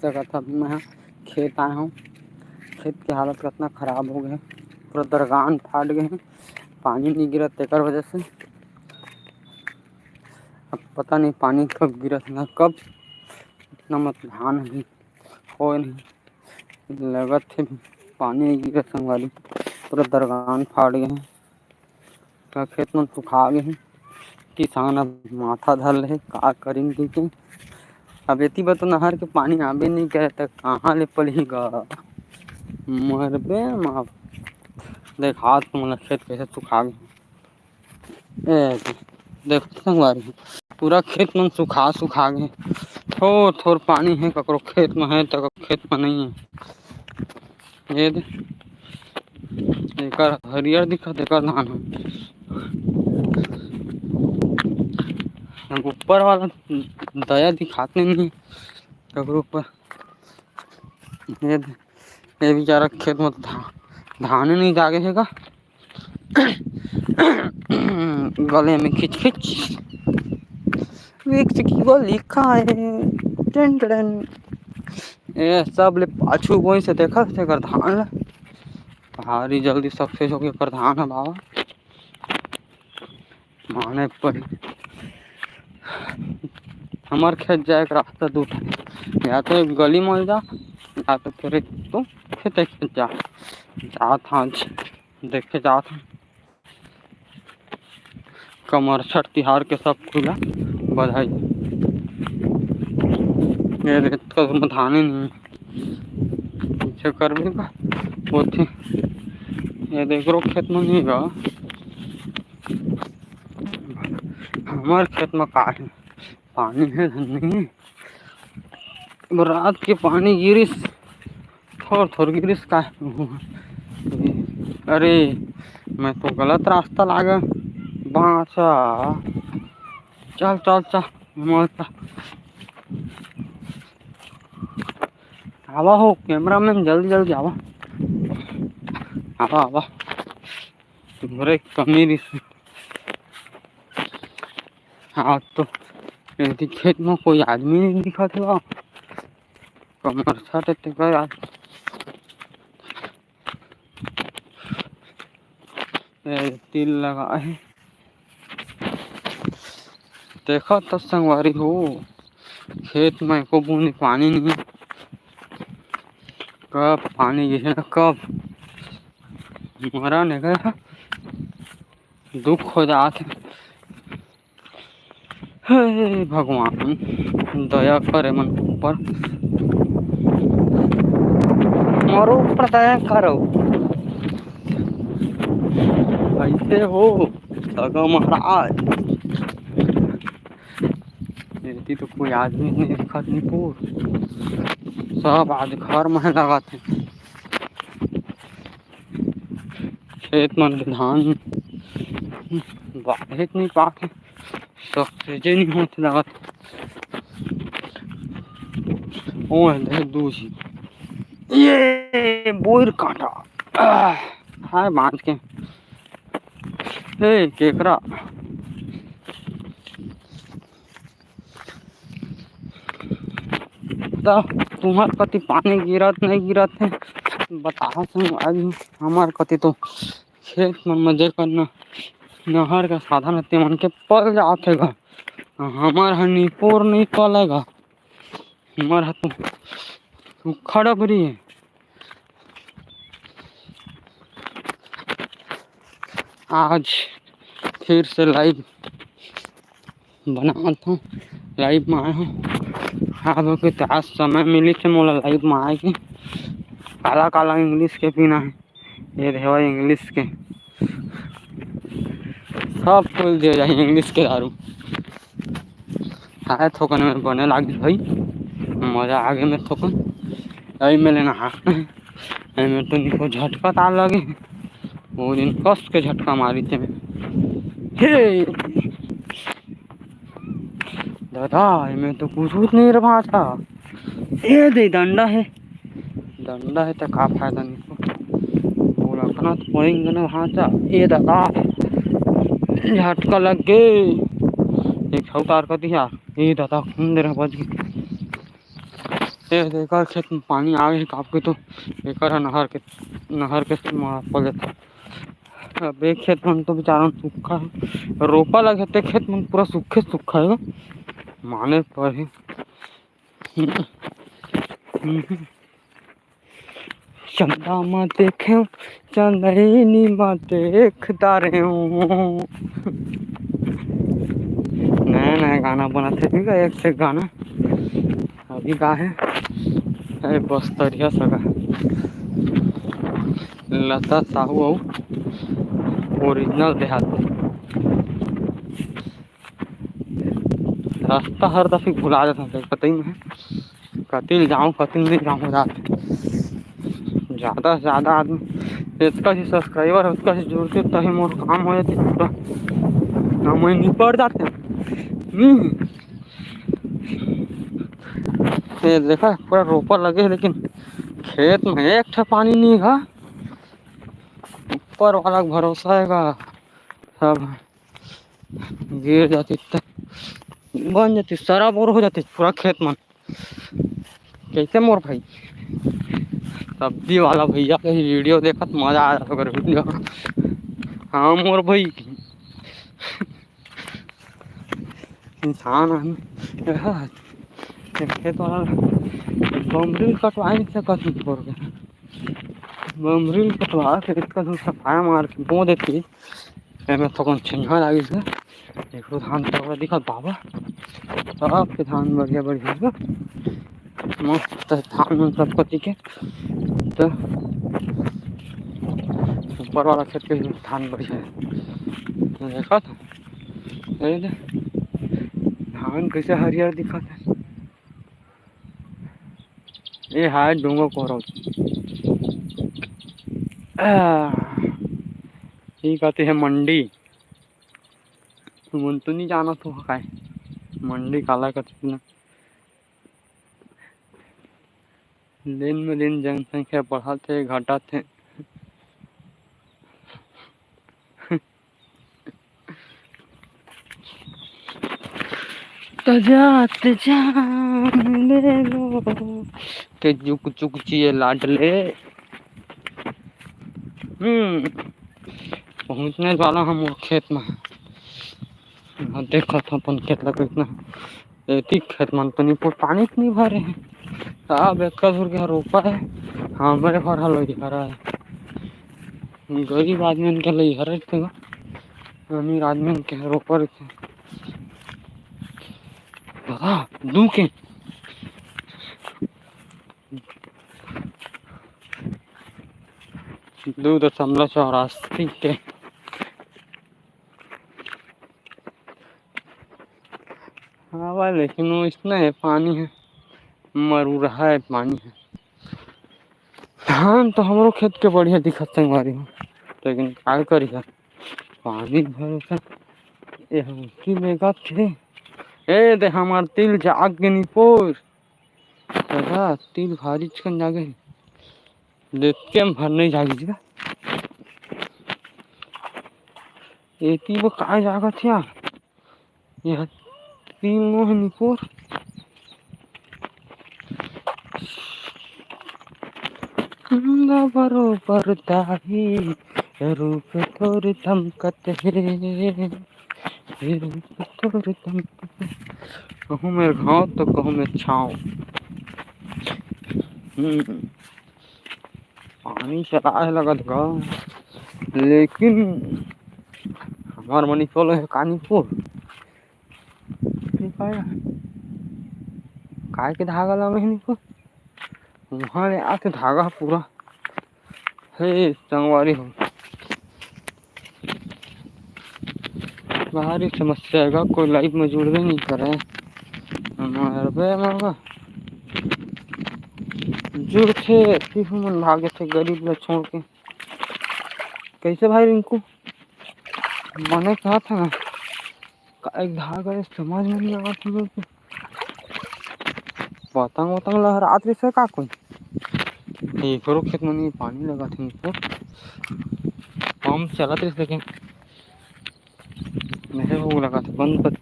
जगह था मैं खेत आया हूँ। खेत की हालत कितना ख़राब हो गया है, पूरा दरगान फाट गए हैं, पानी नहीं गिरा तेकर वजह से। अब पता नहीं पानी कब गिरा था, कब इतना मत धान भी हो नहीं लगत थे पानी नहीं गिरा संगवारी, पूरा दरगान फाट गए हैं। का खेत में सुखा गए हैं, किसान अब माथा धर रहे का करेंगे कि अब एती बा तो नहर के पानी आबे नहीं करे तो कहाँ ले पलेगा, मरबे माँ। देख हाथ मतलब खेत कैसे सुखा गए, देख संगवारी पूरा खेत में सुखा गए। थोड़ पानी है ककरो खेत में है तो खेत में नहीं है। ये एकर हरियर दिखत एकर धान है, ऊपर वाला दया दिखाते नहीं ककरो ऊपर। ये बेचारा खेत में धान नहीं जागे है का गले में खिच खिच विक्स की वो लिखा है टन टन। ये सब ले पाछू बोई से देखा थे कर धान ला भारी जल्दी सक्सेस हो गया कर धान है बाबा माने पड़ी। हमार खेत जाए का रास्ता दो या तो गली में जा या तो फिर तो खेत जा था देखे जात कमर छठ तिहार के सब खुला बधाई। ये रेत का धाने नहीं पीछे कर भी होती ये देख रो खेत में नहीं गा हमारे खेत में का है पानी है नहीं रात के पानी गिरिस थोड़ गिरिस का। अरे मैं तो गलत रास्ता लागा बाचा चल चल चल मत आवा हो कैमरा मैन जल्दी आवा आवा आवा तुम्हारे कमी रिस। हाँ तो यदि खेत में कोई आदमी नहीं दिखा था कमर छठ तिल लगा है देखा तो संगवारी हो खेत में को बूंद पानी नहीं कब पानी गिरे कब मरा नहीं गया दुख हो जाते। हे भगवान दया करे मन ऊपर मरो ऊपर दया करो ऐसे हो सगा महाराज। यदि तो कोई आदमी नहीं दिखत नहीं पूर सब आज घर में लगा थे खेत में धान बाधित नहीं पाते सक्सेजे नहीं होते लगा दूसरी ये बोर कांटा हाय बांध के केकरा तुम्हार कति पानी गिरत नहीं गिरत है बता आज हमार कति तो खेत में मजे करना नहर का साधन है मन के पल जाते गा हमार हनी पोर नहीं पलेगा हमार तो खड़बरी है। आज फिर से लाइव बना था लाइव में आया हूँ अब के आज समय मिली थे मोला लाइव में आए के काला काला इंग्लिश के पीना है ये देवा इंग्लिश के सब खोल दिया जाए इंग्लिश के दारू आए थोकन में बने लगी भाई मजा आगे में थोकन अभी में लेना में तो निको झटका तार लगे वो दिन कस के झटका मारी थे हे दादा में तो कुछ नहीं रहा था ये दे दंडा है तो का फायदा नहीं बोला अपना तो पड़ेंगे ना ढांचा ये दादा झटका लग गए एक छौतार कर दिया ये दादा खून दे रहा बच गई ये एकर खेत में पानी आ गए काप के तो एकर ह नहर के पले था। अब एक खेत मन तो बेचारा सूखा है, रोपा लगे ते खेत मन पूरा सूखे सूखा है माने पर ही। चंदा माँ देखे चंदनी माँ देखता रहे हूँ। नया नया गाना बना थे ठीक है, एक से गाना अभी का है अरे बस्तरिया सगा लता साहू ओरिजिनल देहाती। रास्ता हर दफे भुला जाता है, पता ही नहीं कतिल जाऊँ कतिल नहीं जाऊँ रात। ज़्यादा से ज़्यादा आदमी इसका ही सब्सक्राइबर है उसका ही जुड़ते तभी मोर काम हो जाते पूरा काम निपट जाते। ये देखा पूरा रोपा लगे लेकिन खेत में एक ठा पानी नहीं है। ऊपर वाला भरोसा है सब गिर जाती बन जाती सारा बोर हो जाती पूरा खेत में। कैसे मोर भाई सब्जी वाला भैया का ही वीडियो देखा तो मजा आ जाता अगर वीडियो। हाँ मोर भाई इंसान है खेत वाला बमरील कटवा नहीं सकत बोर के बमरील कटवा के इसका दूर सफाया मार के बो देती मैं थोड़ा छिंगा लगी से एक धान तगड़ा दिखत बाबा सब के धान बढ़िया बढ़िया मस्त धान में सब कति के तो ऊपर वाला खेत के धान बढ़िया है देखा था धान कैसे हरियर दिखत है। ये है डूंगो कोहरा ये कहते हैं मंडी मन तो नहीं जाना तो काय मंडी काला कहते ना। दिन में दिन जनसंख्या बढ़ाते घटाते जात जान ले लो के चुक चुक चिए लाडले। पहुँचने वाला हम खेत में देखा था अपन खेत लगा इतना खेत मन तो नहीं पानी नहीं भरे हैं अब एक धुर के रोपा है। हाँ मेरे घर हल हरा है गरीब आदमी के लिए हर थे अमीर आदमी के रोपा थे दू के 2.84 के हाँ भाई लेकिन वो इतना है पानी है मरू रहा है पानी है। धान तो हमारो खेत के बढ़िया दिखत संगवारी हो लेकिन क्या करी पानी भरोसा ये की मेगा थे ए दे हमार तिल जाग के निपोर दादा तिल भारी चिकन जागे देख के भर नहीं जागी जी एती वो काय जागा थे यह तिल मोह निपोर बरोबर दाही रूप थोर धमकत है रूप थोर धमकत कहूँ मेरे घाव तो कहूँ मैं छाँव। पानी चला है लगत गा लेकिन हमार मनी चलो है कानीपुर काय के धागा लगे है वहाँ आके धागा पूरा है संगवारी हो बाहरी समस्या है कोई लाइफ में जुड़वे नहीं करे हमारा जुड़ थे मन भागे थे गरीब लोग छोड़ के कैसे भाई रिंकू मैंने कहा था ना एक धागा समझ में नहीं आवा था लोग पतंग वतंग लहरात से का कोई एक खेत में पानी लगा थे उनको पंप चलत रही लेकिन नहीं वो लगा था बंद कर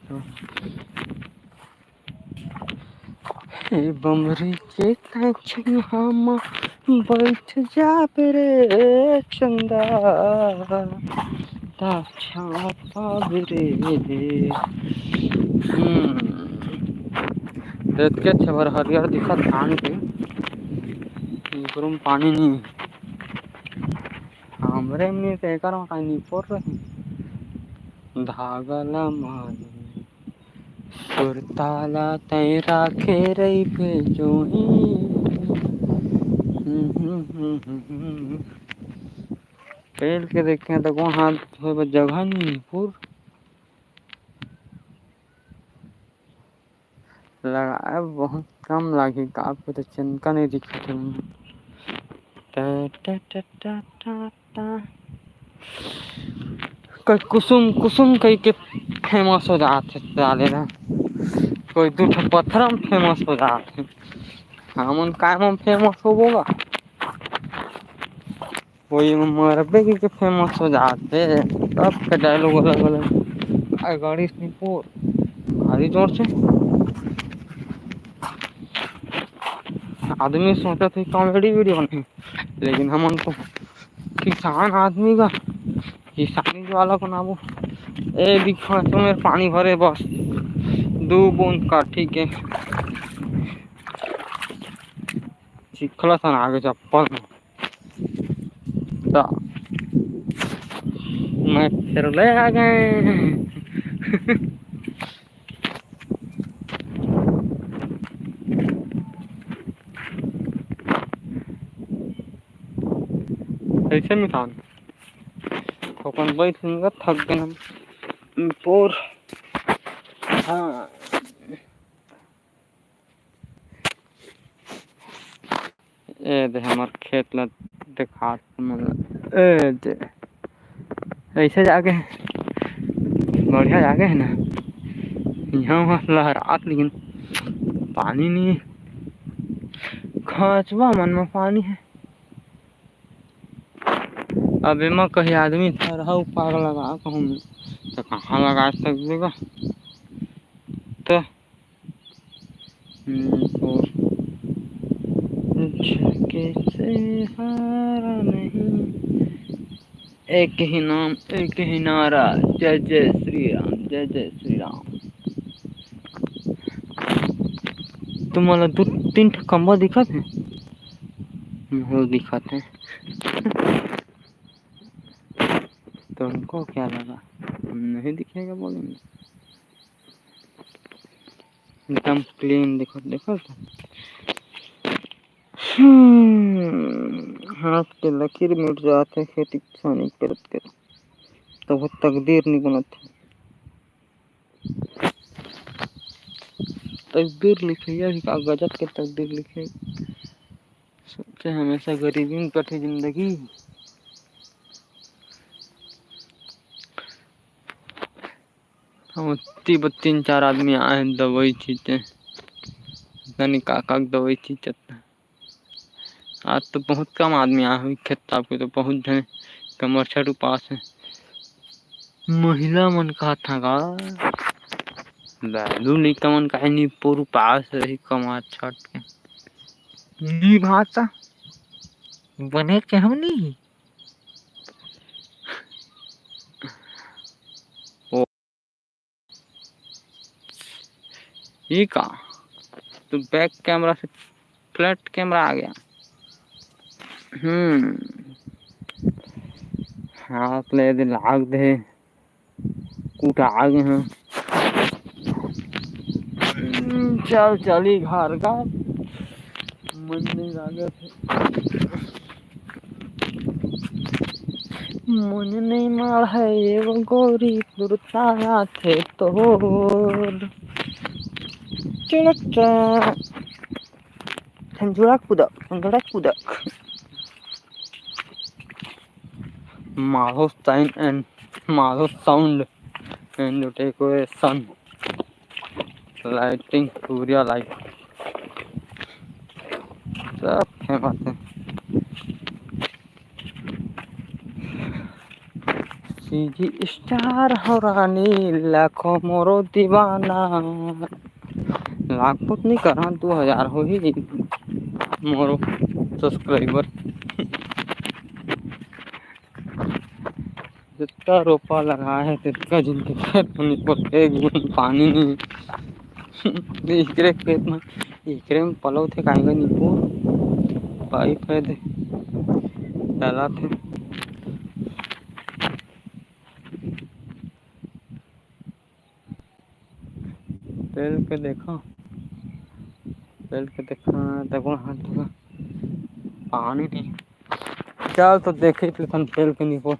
ए बमरी के कछन हम बैठ जा रे चंदा ता छापा रे देख के छबर हरियर दिखत धान के में पानी नहीं हमरे में तेकर में कहीं नहीं पोर रही धागला मान सुरताला तेरा खेरई पे जोही पेड़ के देखे तो वहाँ जगह नहीं पूर लगा बहुत कम लगी आपको तो चिंता नहीं दिखती कोई कुसुम कुसुम कही के फेमस हो जाते डाले ना कोई दू पत्थर में फेमस हो जाते हमन काय में फेमस होगा कोई मरबे के फेमस हो जाते तब के डायलॉग अलग अलग गाड़ी से भारी जोर से आदमी सोचा थे कॉमेडी वीडियो बने लेकिन हम उनको किसान आदमी का किसानी वाला को ना वो ए दिखा तुम्हें पानी भरे बस 2 बूंद का ठीक है चिखला सन आगे चप्पल तो मैं फिर ले आ गए ऐसे में था तो कौन बैठूंगा थक गए हम पोर हाँ ए दे हमार खेत ला दिखा ए दे ऐसे जाके बढ़िया जाके है ना यहाँ वहाँ लहरात लेकिन पानी नहीं खचवा मन में पानी है अब एमा कहीं आदमी रहू पाग लगा कहूँ तो कहाँ लगा सकेगा तो कैसे हारा नहीं एक ही नाम एक ही नारा जय जय श्री राम जय जय श्री राम तुम्हारा 2-3 खंबा दिखत है वो दिखत है तुमको क्या लगा नहीं दिखेगा बोलेंगे एकदम क्लीन देखो हाथ के लकीर मिट जाते खेती किसानी करत कर तो वो तकदीर नहीं बनत तकदीर लिखिया का गजब के तकदीर लिखे सोचे हमेशा गरीबी में कटे जिंदगी हम 3-4 आदमी आए दवाई छींचे यानी काका दवाई छींचत आज तो बहुत कम आदमी आए हुए खेत आपके तो बहुत जने कमर छठ उपास है महिला मन का था गा लालू लिका मन का नहीं पूरा पास रही कमर छठ के नी भाषा बने के हम नहीं ओ ये का तो बैक कैमरा से फ्लैट कैमरा आ गया हाथ ले दे लाग दे कूटा आ गए हैं चली घर का मन नहीं लागे थे मन नहीं मार है ये वो गोरी दुर्ताया थे तो झुड़क कुदक Malo sign and malo sound and you take away sun lighting Surya light सब फेमस है सीजी स्टार हो रानी लाखों मोरो दीवाना लाख कुछ नहीं करा 2000 हो ही जी मोरो सब्सक्राइबर। जितना रोपा लगा है तितका जिनके खेत में निकल एक बूंद पानी नहीं। इकरे खेत में इकरे में पलो थे काहेगा नींबू पाइप है दे डाला थे। पेल के देखो देखो हाथ धोगा पानी नहीं। चल तो देखे थे पेल के नींबू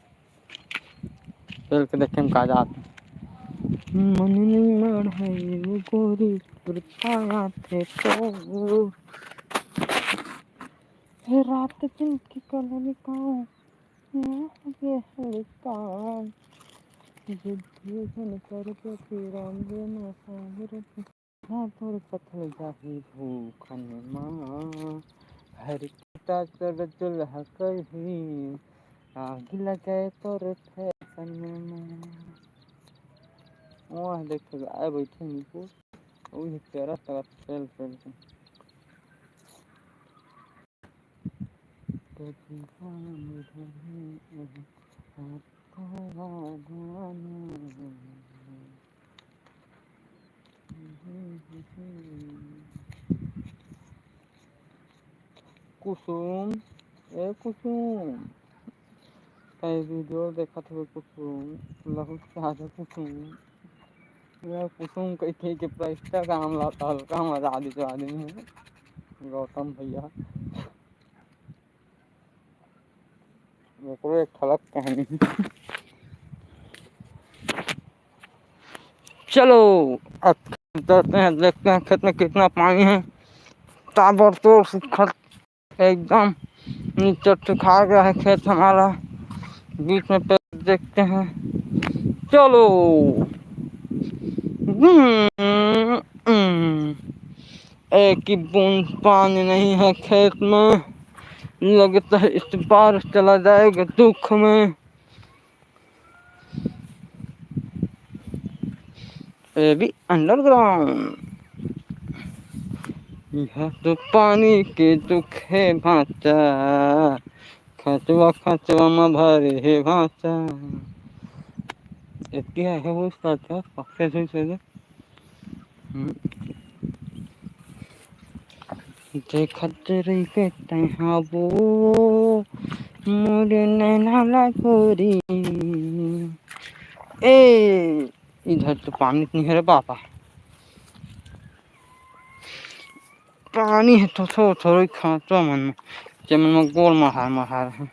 पेल के देखे में काजा आते मन नहीं मर है वो गोरी पाया थे तो रात दिन की कलर का ये हल्का जिद्दन करके तिरंगे न सागर पर पत्थर जाही भूखन माँ हर किता कर दुल्हा कभी आग लगे तोर फैशन में। वहाँ देखे आए बैठे नीचे वही तेरा तक फेल फेल के कुसुम ए कुसुम कई वीडियो देखा था कुसुम लहू चाहता कुसुम यह कुसुम कही के प्रस्ता काम लाता हल्का मजा दी जो आदमी है गौतम भैया एक ठलक कहानी। चलो अब देखते हैं खेत में कितना पानी है। ताबड़तोड़ सुखद एकदम नीचे सुखा गया है खेत हमारा। बीच में पेड़ देखते हैं। चलो एक ही बूंद पानी नहीं है खेत में लगता है इस बार चला जाएगा दुख में। ये भी अंडरग्राउंड यह तो पानी के दुख है भाचा खचवा में भरे है भाचा इतनी है वो साथ पक्के से देखत रही के तहाँ वो मोरे नैना लागोरी ए इधर तो पानी नहीं है रे बाबा। पानी है तो थोड़ी खाचा मन में चमन में गोल महार है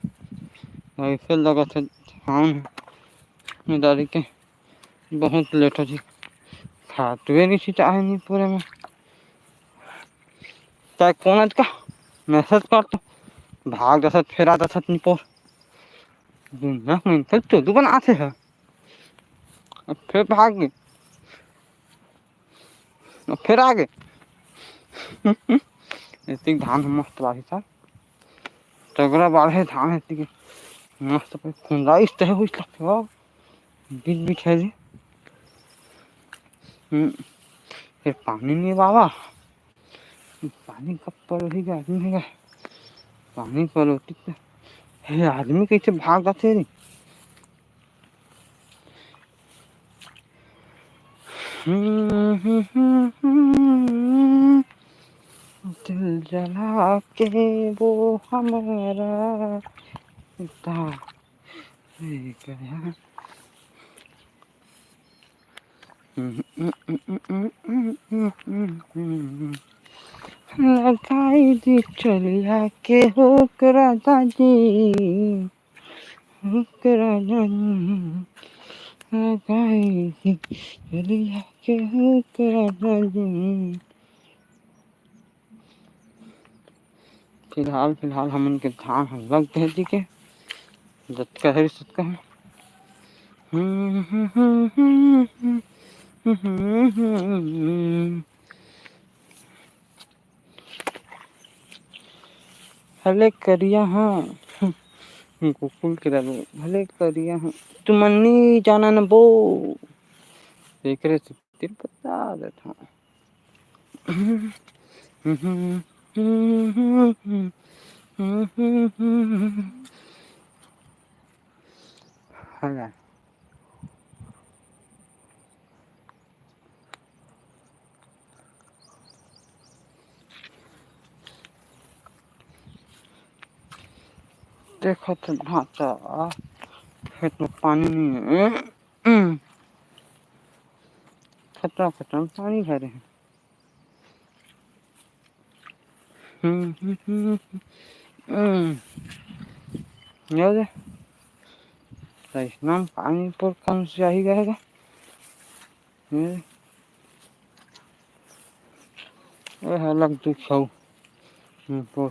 ऐसे लगा था धान दादी के बहुत लेट हो जी खाते नहीं चाहे नहीं पूरे में चाहे कौन का मैसेज कर तो भाग दस फेरा दस नहीं पोर दुनिया में तो दुकान आते हैं फिर भाग गए फिर आगे इतनी धान मस्त बारी था तगड़ा बाढ़ धान है इतनी मस्त खुंदाइश तो है हुई लगते हो बीच बीच है जी। फिर पानी नहीं बाबा पानी कब पड़ोगी आदमी है पानी पड़ोती है आदमी कैसे भाग जाते रे। दिल जला के वो हमारा गया लगाई दी चलिया के हो राजा जी हो राजा जी लगाई दी चलिया के हो राजा जी। फिलहाल हम उनके धान हम लग दे दी के जत कहे सत कहे भले करिया हाँ गोकुल के डालो भले करिया हाँ तुमन्नी जाना न बो देख रहे थे तेरे बता देता हूँ है देखो तो ढांचा खेत में पानी नहीं है। खतरा खतरा में पानी भरे हैं। याद है तो इतना पानी पर कौन से आ ही गएगा। ये अलग दुख हो पर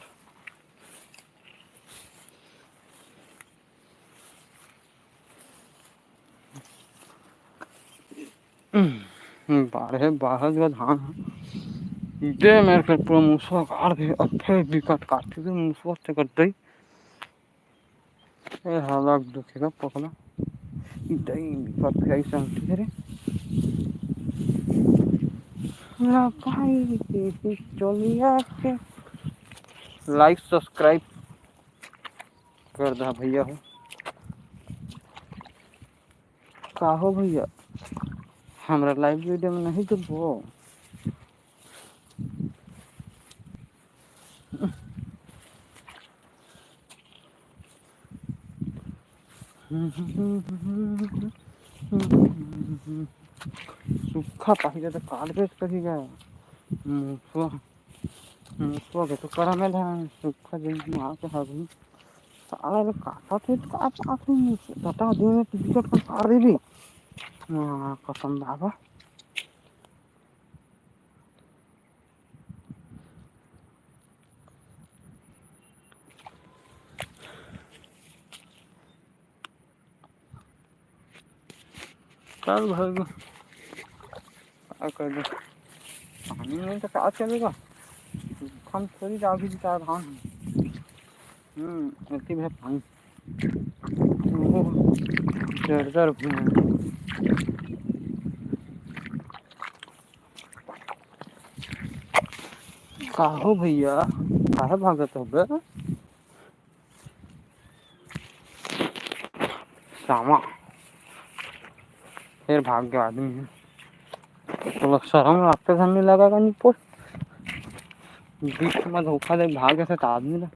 बारह बारह जो धान दे मेरे को पूरा मुसवा काट दे अब फिर विकट काटते थे मुसवा से कर दई। ये अलग दुखेगा पकड़ा दई विकट फिर ऐसा रे भाई चलिया के लाइक सब्सक्राइब कर दा भैया हो का हो भैया हमारा लाइव वीडियो में नहीं डूबो। सूखा पाहिजे तो काट बेच करेगा मुसवा के तो करा में सूखा जल्दी मार के हाथ साला रे काटा थे तो आप बता दे में टिकट पर काट दे भी कसम बाबा चल भाई क्या कर दे पानी नहीं तो क्या चलेगा हम थोड़ी जागी चार धान ऐसी भी पानी जर काहो भैया काहे भागत हो बे सामा फिर भाग गया आदमी है तो शर्म आपके घर नहीं लगा नहीं पोस्ट बीच में धोखा दे भाग गया था आदमी ना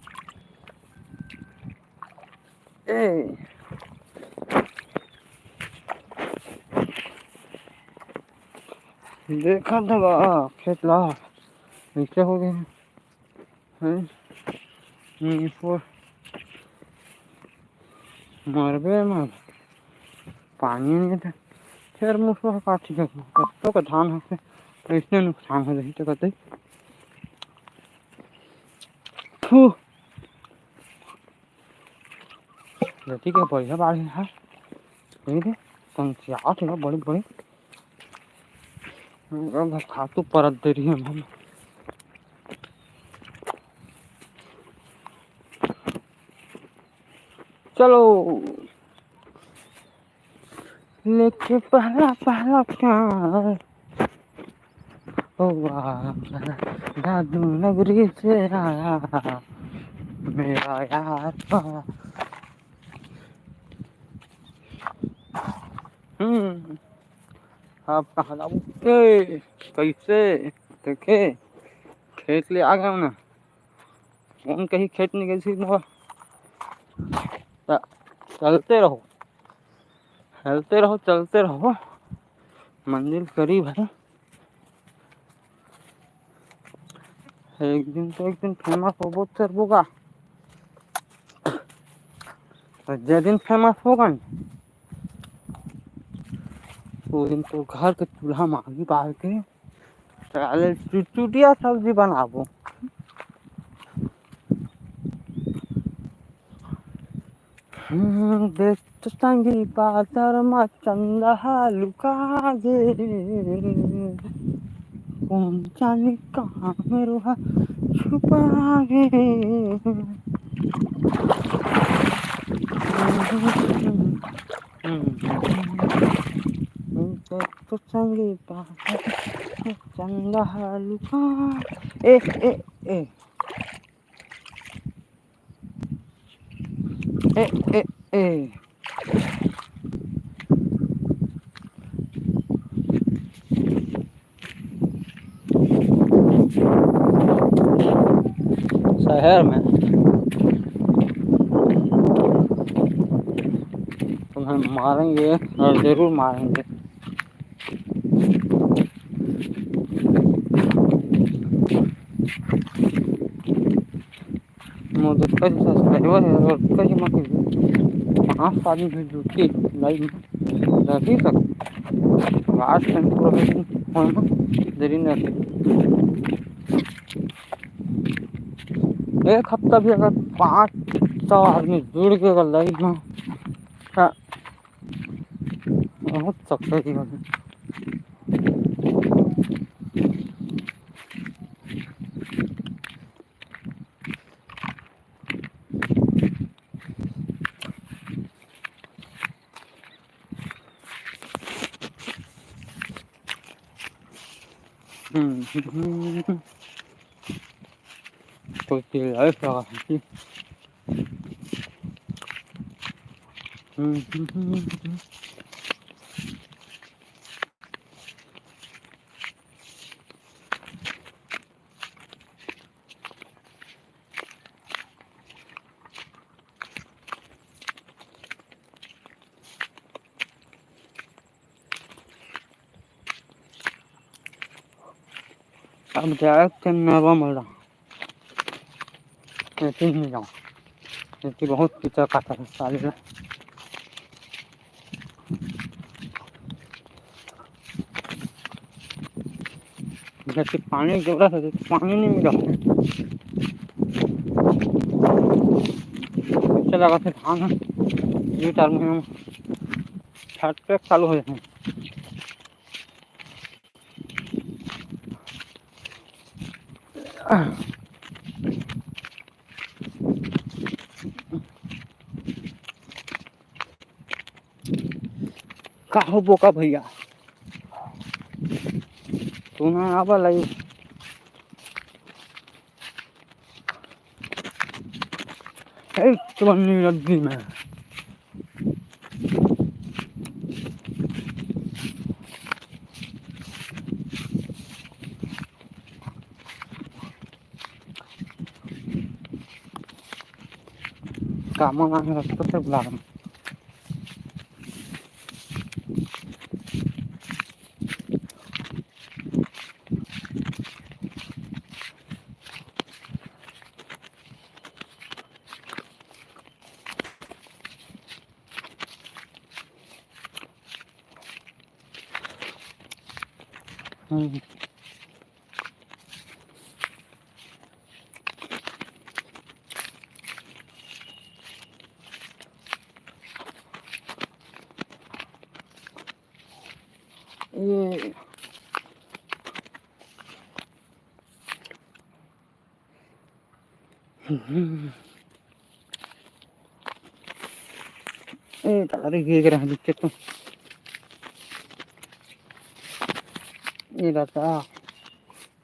ए देखा था खेत ला नीचे हो गए मरबे मर पानी नहीं था फिर मुझको काटी कत्तों का धान होते तो इसने नुकसान हो रही तो कहते बेटी के बढ़िया बाढ़ है ये पंचायत है बड़ी बड़ी खातू परत दे रही है हम चलो लेके पहला पहला प्यार दादू नगरी से आया मेरा यार आप कहाँ जाओ कैसे देखे खेत ले आ गया ना कौन कहीं खेत नहीं गई चलते रहो चलते रहो चलते रहो मंजिल करीब है एक दिन फेमस हो सर होगा जिस दिन फेमस होगा वो दिन तो घर के चूल्हा मांगी बाल के चुटिया सब्जी बनाबो देख तो संगी पातर मा चंदा लुका गे कौन जाने कहाँ में रुहा छुपा गे तो संगी पातर चंदा हलुका ए ए ए ए ए ए शहर में तुम्हें मारेंगे और जरूर मारेंगे। मुझे कई सब्सक्राइबर है और कई मतलब 5 साल की ड्यूटी लाइव में रख ही सकते आज प्रोफेशन होना देरी न एक हफ्ता भी अगर 500 आदमी जुड़ के अगर लाइव में बहुत सकते ही होगी। कोई चीज लाइफ लगा सकती अब डायरेक्ट मेरा मिल रहा ऐसे नहीं जाऊँ क्योंकि बहुत कीचड़ काटा है साले ने। जैसे पानी की जरूरत है पानी नहीं मिला इससे लगा से धान है 2-4 महीने में छठ पे चालू हो जाए। काहो बोका भैया तू ना आवा लाई चवन्नी नदी में काम रास्ते से बुला रहा हूँ। ये तारे गिर रहे हैं नीचे तो ये रहता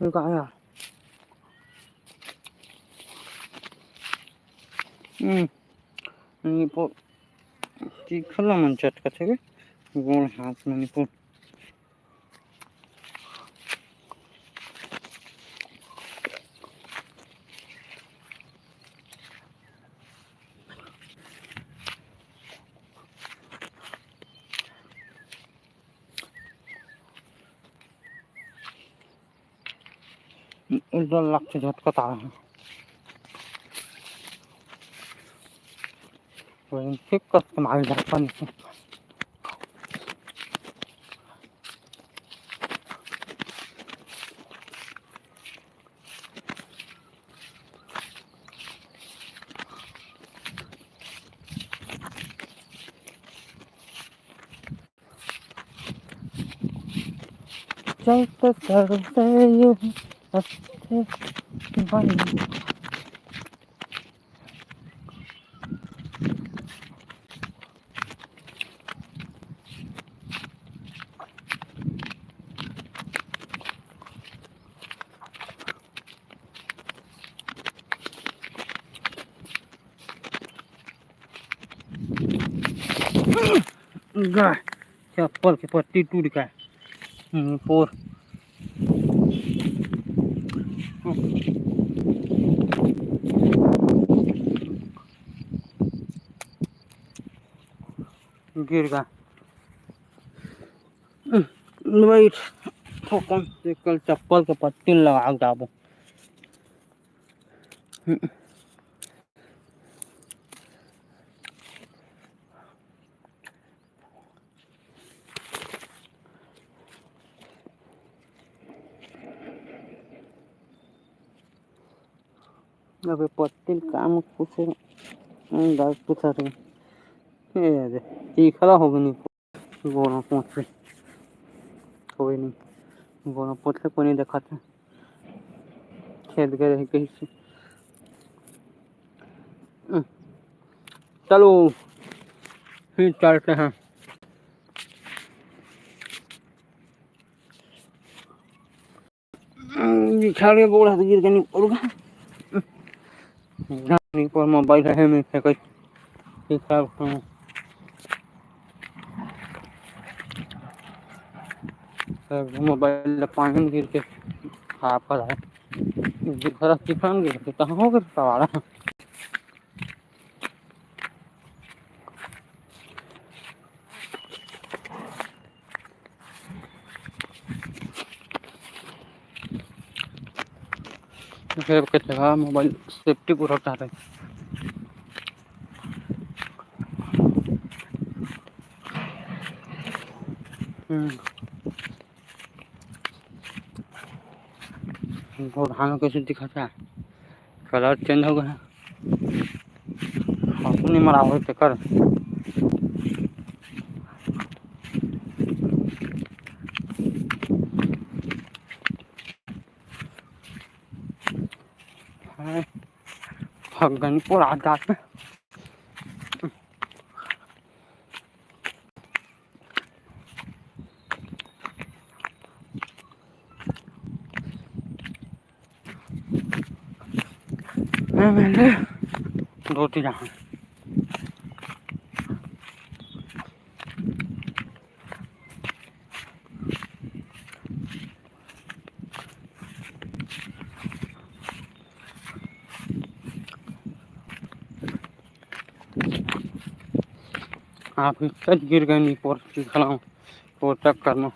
ये कहाँ यार निपुण तीखला मन चटका थे गोल हाथ में निपुण उधर लगते झटका तारा है वही ठीक कस्टमाइज झटका नहीं चलते चलते यूं अच्छे बन गाय चप्पल की पट्टी टूट गया पोर गिर गया। वही कम से कल चप्पल के पट्टी लगा डाबो। अबे पट्टी काम कुछ दाग पूछा रहे ये तीखला हो गई गोना पहुंच कोई नहीं गोना पहुंच कोई नहीं देखा था खेद गए रहे कहीं से। चलो फिर चलते हैं। बिछाड़े बोल हाथ गिर गई पड़ूगा नहीं पर मोबाइल है मैं फेंक हिसाब मोबाइल पानी में गिर के खराब कर रहा है खरा चिकन गिर के कहाँ हो गया सवारा फिर कहते मोबाइल सेफ्टी पूरा रखा है। धान कैसे दिखाता है कलर चेंज हो गया अपनी मरा हो कर गनपुर आजाद में मैंने रोटी जहाँ आप गिर गए नहीं पोर खिलाऊं पोर चेक करना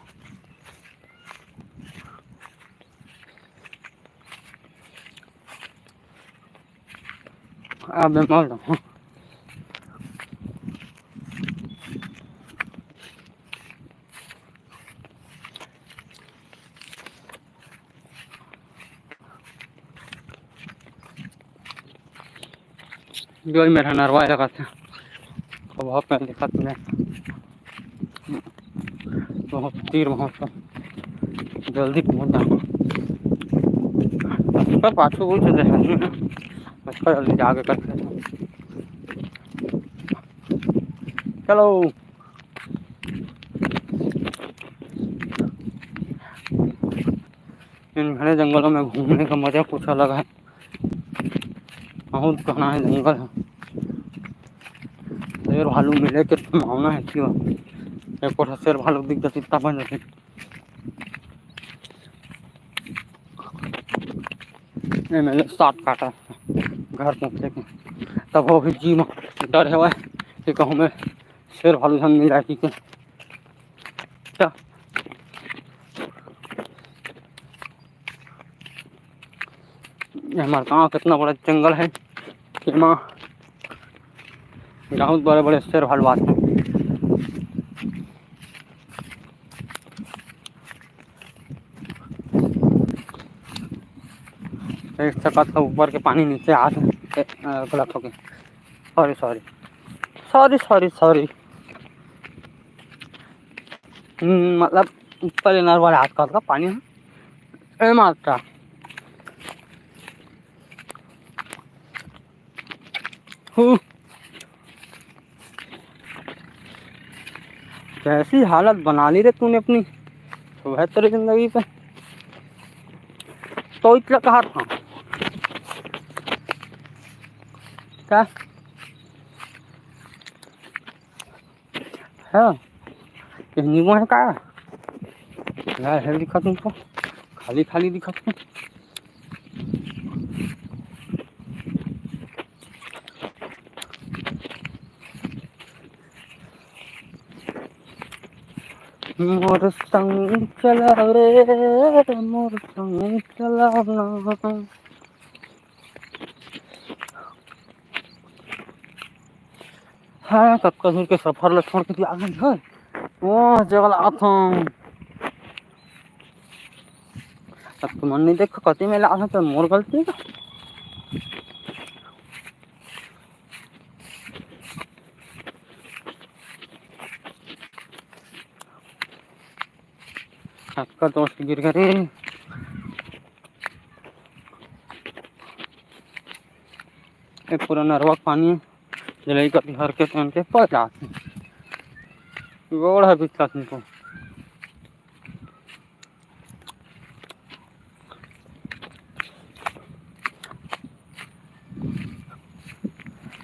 अब मैं मार रहा हूँ जो मेरा नरवा लगा था तो बहुत पहले खत्म है बहुत तीर वहाँ पर जल्दी पहुँच जाऊँ पर पाछू बोल चले उसका जल्दी जाके करते चलो इन घने जंगलों में घूमने का मजा कुछ अलग है बहुत कहना है जंगल है शेर भालू मिले के संभावना है क्यों एक और शेर भालू दिख जाती तब बन जाती मैंने 7 काटा घर पहुँचे के तब वो भी जी में डर है वह कि कहूँ मैं शेर भालू हम मिला ठीक है क्या हमारे गाँव कितना बड़ा जंगल है कि माँ बहुत बड़े बड़े शेर भालू आते हैं एक सकत का ऊपर के पानी नीचे आते गलत हो गए sorry sorry sorry sorry sorry मतलब ऊपर इनार वाले हाथ का पानी है मात्रा कैसी हालत बना ली रे तूने अपनी सुबह तेरी जिंदगी पे तो इतना कहा था क्या है कहीं वो है का यार है दिखा तुमको खाली खाली दिखा तुम मोर संग चला रे मोर संग चला ना हाँ कब कसूर के सफर ला छोड़ के तू आगे है वो जगह आता अब तुम नहीं देखो कति में ला तो मोर गलती है आपका दोस्त गिर गया रे एक पूरा नरवा पानी जलाई का हर के तन के पड़ा गोड़ है बिचला तुमको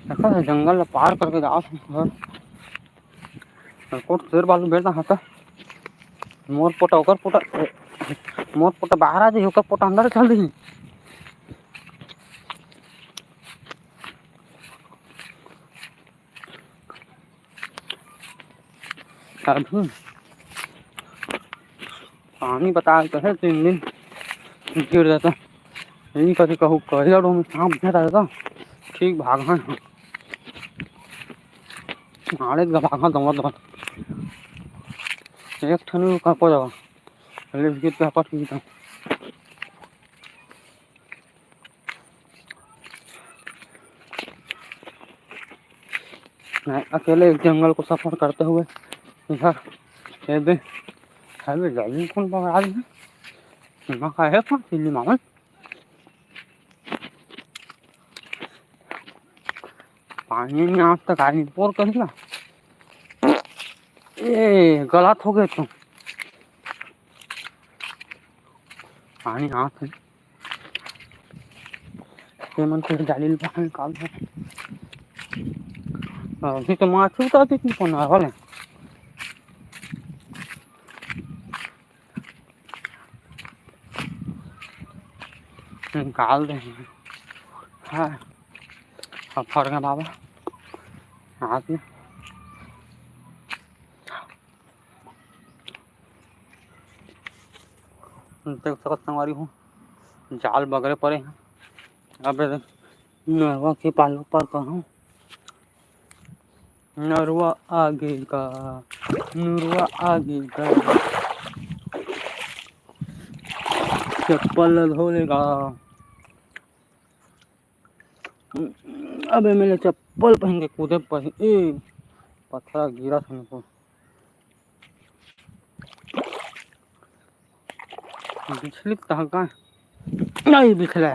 देखा जंगल पार करके जाओ घर कोट शेर बालू बैठा था मोर पोटा होकर पोटा मोर पोटा बाहर आ जाए होकर पोटा अंदर चल रही अभी पानी बता तो है 3 दिन गिर जाता यही कभी कहूँ करियर में सांप रहता ठीक भागा आड़े भागा दवा एक ठन का को जावा पहले गीत का पाठ गीत मैं अकेले एक जंगल को सफर करते हुए इधर ये हाईवे जाइए कौन पकड़ा है माँ का है कौन सिल्ली मामन पानी में आज तक आदमी पोर कर दिया ये गलत हो गए तुम पानी हाथ है ये मन फिर जाली बाहर निकाल दो अभी तो माँ छूटा थी कौन वाले निकाल दे हाँ अब फर गया बाबा हाथ में देख सकत संगवारी हूँ जाल बगरे पड़े हैं अब नरवा के पालों पर कहूँ नरवा आगे का नरवा आगे का चप्पल धोलेगा अबे मैंने चप्पल पहन के कूदे पर पत्थर गिरा था मेरे को बिछली तहका नहीं बिखला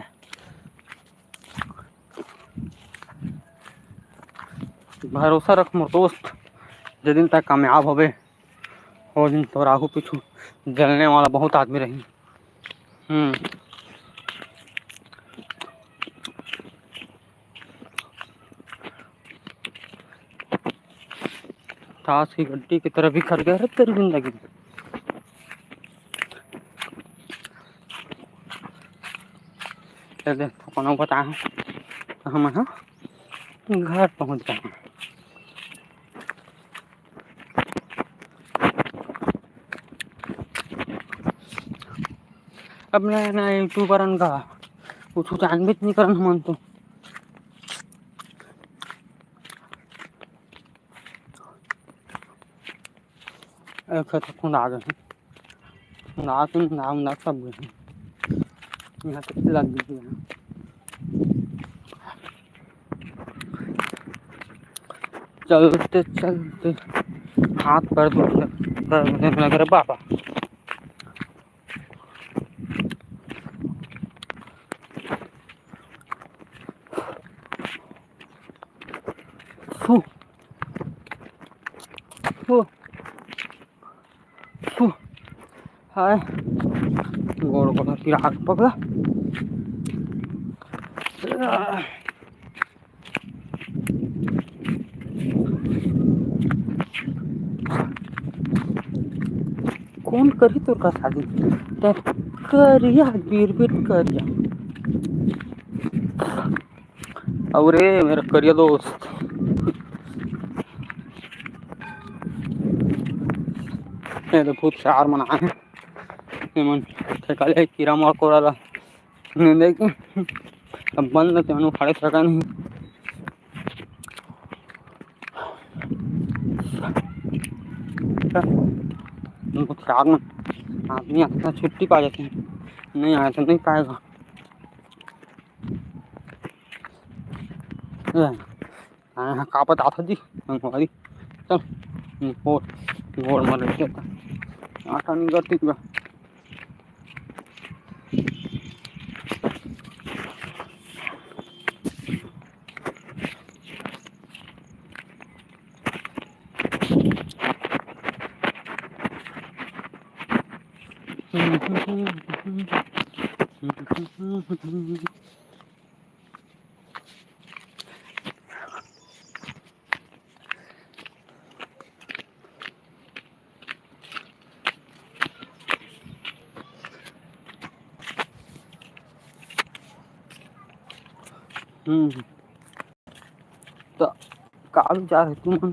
भरोसा रख मोर दोस्त जिस दिन तक कामयाब होबे हो दिन तो आगू पीछू जलने वाला बहुत आदमी रही ताश की गड्डी की तरह बिखर गया तेरी जिंदगी चल कौन बता हम घर पहुंच गए अब नया नया यूट्यूबर का कुछ जानबित नहीं करन मन तो एक खुद आ गए ना तुम नाम ना सब गए यहाँ कितनी लग गई चलते चलते हाथ पैर दुखने लग रहे बाबा हाय गोड़ को फिर आग पकड़ा फोन करी तो का शादी त्या करिया बीर करिया। और मेरा करिया दोस्त ये तो बहुत चार मना है मन ठेकाले कीड़ा मकोड़ा देखी अब बंद रहते मनु फाड़े सका नहीं। उनको चार में आदमी आता छुट्टी पा जाते हैं, नहीं आया तो नहीं पाएगा। हाँ कापत आता जी हमारी चल गोड़ मर रही आटा नहीं करती क्या। तो का विचार है तुम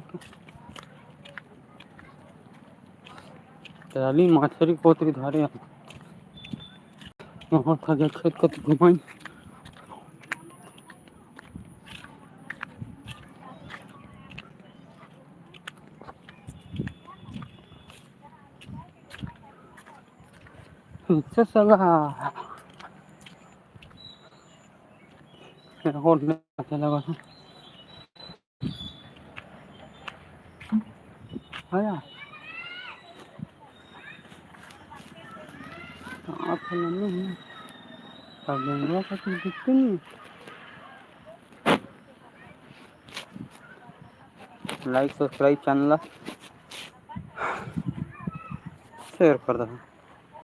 चली मछली कोतरी धारे वहाँ था गया खेत को तो घुमाई। इससे सगा और अच्छा लगा था आया आप नहीं अब गंगा का कुछ दिखते नहीं। लाइक सब्सक्राइब चैनल शेयर कर दो।